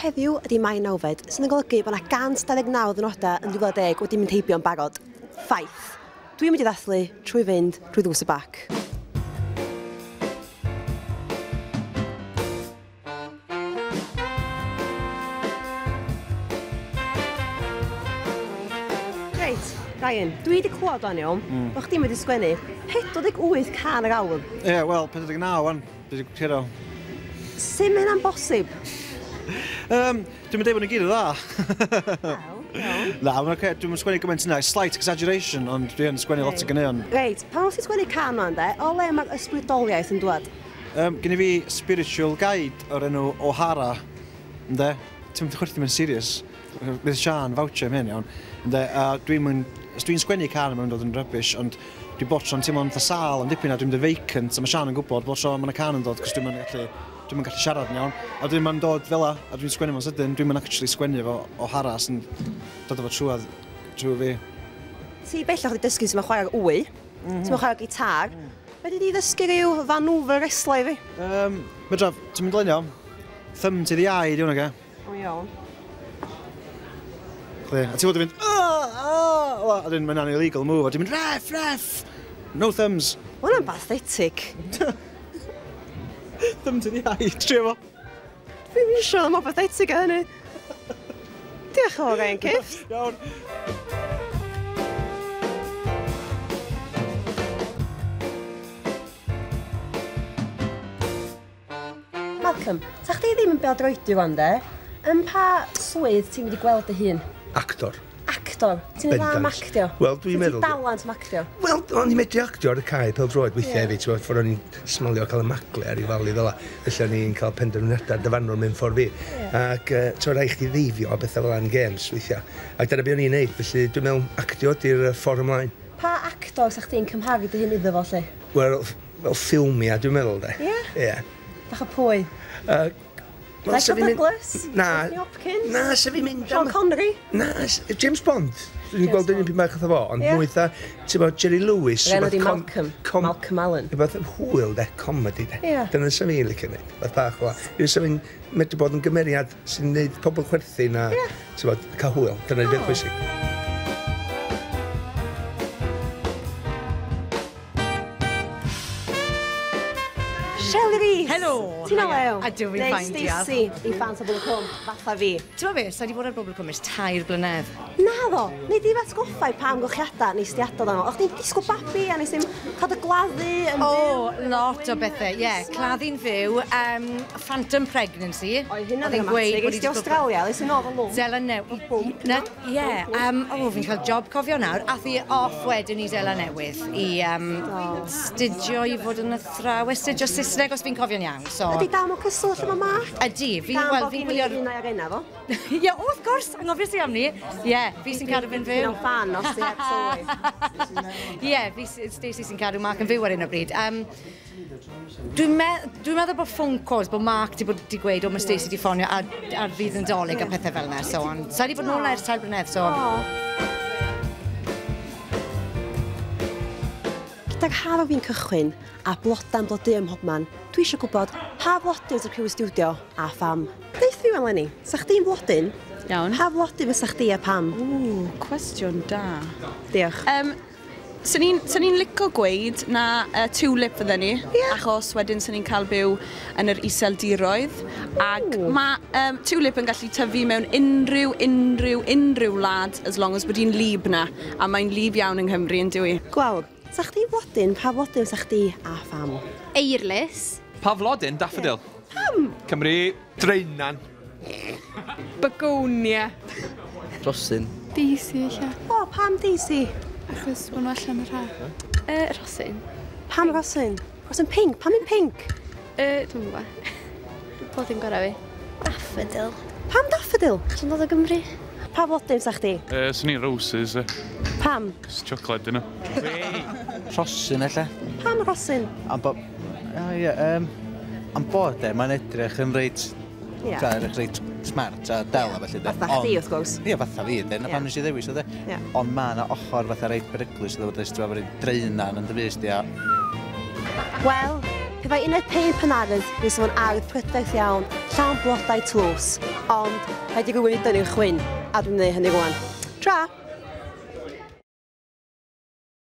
Heddiw ydy Mai 9 sy'n golygu bod yna 129 ddiwrnodau yn 2010 wedi mynd heibio'n barod. Ffaith. Dwi'n mynd I ddathlu trwy fynd drwy ddws y bac. Reit, Ryan, dwi wedi clywed o'n iawn, bod chdi'n wedi sgwennu 48 can yr awr. Ie, wel, 49 wan. Dwi'n cyrro. Sut mae'n bosib? Dwi'n mynd bod yn gyd o dda. Na, dwi'n sgwennu gymaint yna, slight exaggeration, ond dwi'n sgwennu lot o gyneuon. Reit, pan wyt ti'n sgwennu can o'n de, o le mae'r ysbrydoliaeth yn dod? Gen I fi spiritual guide o'r enw O'Hara, ynddo? Ti'n mynd chwerthu mewn serious. Bydd Sian voucher am hyn iawn. Dwi'n sgwennu can yma'n dod yn rubbish, ond dwi'n bod tro'n teimlo'n fatha sal am dipyn a dwi'n mynd vacant, a mae Sian yn gwybod bod tro mae'n can yn dod, cos dwi'n mynd gallu siarad yn iawn. A dwi'n mynd dod fel a dwi'n sgwennu fo'n sydyn, dwi'n mynd actually sgwennu fo O'Hara sy'n dod efo trwy fi. Ti bellach wedi dysgu sy'n chwarae'r wy, sy'n chwarae'r gitar. Wedi di ddysgu rhyw fanwfer reslau fi? Medra, ti'n mynd lenio? Thumb to the eye, diwn ag e? O iawn. A ti'n fod yn mynd, a dyn mae'n illegal move, a dwi'n mynd, ref! No thumbs. Hwna'n pathetic. Thumb to the eye, trio fo. Dwi'n eisiau am o pathetic o hynny. Diolch o Ryan Cyff. Iawn. Malcolm, ta chdi ddim yn bêl-droedi rwan de, yn pa swydd ti'n wedi gweld dy hun? Actor. Actor? Ti'n dda am actio? Wel, dwi'n meddwl... Ti'n dalant am actio? Wel, o'n i'n medru actio ar y cae pel-droed weithiau hefyd, ffordd o'n i'n smalio cael y magle ar ei falu ddela. Felly o'n i'n cael penderfynydau dyfanol mewn ffordd fi. Ac so rai chdi ddeifio o bethau fel an games weithiau. Ac dyna be o'n i'n neud, felly dwi'n meddwl actio di'r ffordd ymlaen. Pa actor sa chdi'n cymharu dy hun iddo fo lle? Wel, ffilmia, dwi'n meddwl, de. Ie? Bach o pwy? Michael Douglas? Na. Anthony Hopkins? Na, se fi'n mynd Sean Connery? Na, James Bond. Dwi'n gweld yn un pyn bach o fo, ond mwy dda, ti'n bod Jerry Lewis. Ren oedd i Malcolm Allen. Rhywbeth hwyl, de, comedy, de. Dyna sy'n fi'n licio neud, beth bach o la. Dwi'n sy'n fi'n medru bod yn gymeriad sy'n neud pobl chwerthu na, ti'n bod, cael hwyl. Dyna'n beth bwysig. Helo! Ti'n olew? A dwi'n fi'n ffain, diolch. Neu Stacey, i fans o Bobl Cwm, fatha fi. Ti'n ma fe, sa di bod ar Bobl Cwm ers 3 blynedd. Na ddo, neu di fatgoffau pam gwchiadau nes di adod o'n. O'ch ti'n disgo babi a nes i'n cael dy gladdu yn fyw? O, lot o bethau, ie. Claddu'n fyw, phantom pregnancy. Oedd hynna'n dramatig, eis di Australia, eis i'n oedd yn lwm. Zela newydd. Ie, fi'n cael job cofio nawr. Ath i off wedyn i Zela newydd i studio i fod yn athrawes, studio Saesneg os fi'n cofio'n iawn. Ydy dam o cysl lle mae Mark? Ydy, fi'n gwylio'r... Dam bod fi'n fi'n un o'r enna fo? Ie, wrth gwrs, anghofio si am ni. Ie, fi sy'n cadw fy'n fyw. Fi'n fan os di heb sylwi. Ie, fi Stacey sy'n cadw Mark yn fyw ar un o bryd. Dwi'n meddwl bod phone calls, bod Mark di gweud o mae Stacey di ffonio ar fydd yn dolyg a pethau fel yna. Sa di bod nôl ers 3 blynedd, so... Gyda'r haf o fi'n cychwyn a blodau'n blodu ym mhobman, dwi eisiau gwybod pa blodyn sy'n cyw y studio a pham. Deith fi fel Lenny, sa chdi'n blodyn? Iawn. Pa blodyn fysa chdi a pam? Cwestiwn da. Diolch. Sa'n ni'n licio gweud na tulip fydden ni, achos wedyn sa'n ni'n cael byw yn yr iseldiroedd, ac mae tulip yn gallu tyfu mewn unrhyw wlad, as long as bod hi'n lib na, a mae'n lib iawn yng Nghymru yn dwi. Gwawr, sa chdi blodyn, pa blodyn sa chdi a pham? Eirlys. Pa flodyn, daffodil? Pam? Cymru, Dreunan. Begonia. Rosyn. Daisy, eich. O, pam Daisy? Achos ma'n allan yr haf. Rosyn. Pam Rosyn? Rosyn pink? Pam yn pink? Dwi'n gwybod. Blodyn gorau fi. Daffodil. Pam daffodil? Ti'n dod o Gymru? Pa blodyn sa chdi? Swn i'n roses. Pam? Chocolate dyn nhw. Rosyn, ella. Pam Rosyn? Am bod mae'n edrych yn reit... reit smart a del a felly. Fatha chdi, wrth gwrs. Ie, fatha fi, na pan nes i ddewis o de. Ond mae yna ochr fatha reit beryglus o ddod eistedd o'r Dreunan yn dyfus di a... Wel, pe bai 15 penardd, nes o'n ardd prydferth iawn, llawn blodau tlws. ond rhaid i gwybod i dynnu'ch chwyn, a dwi'n gwneud hynny rwan. Tra!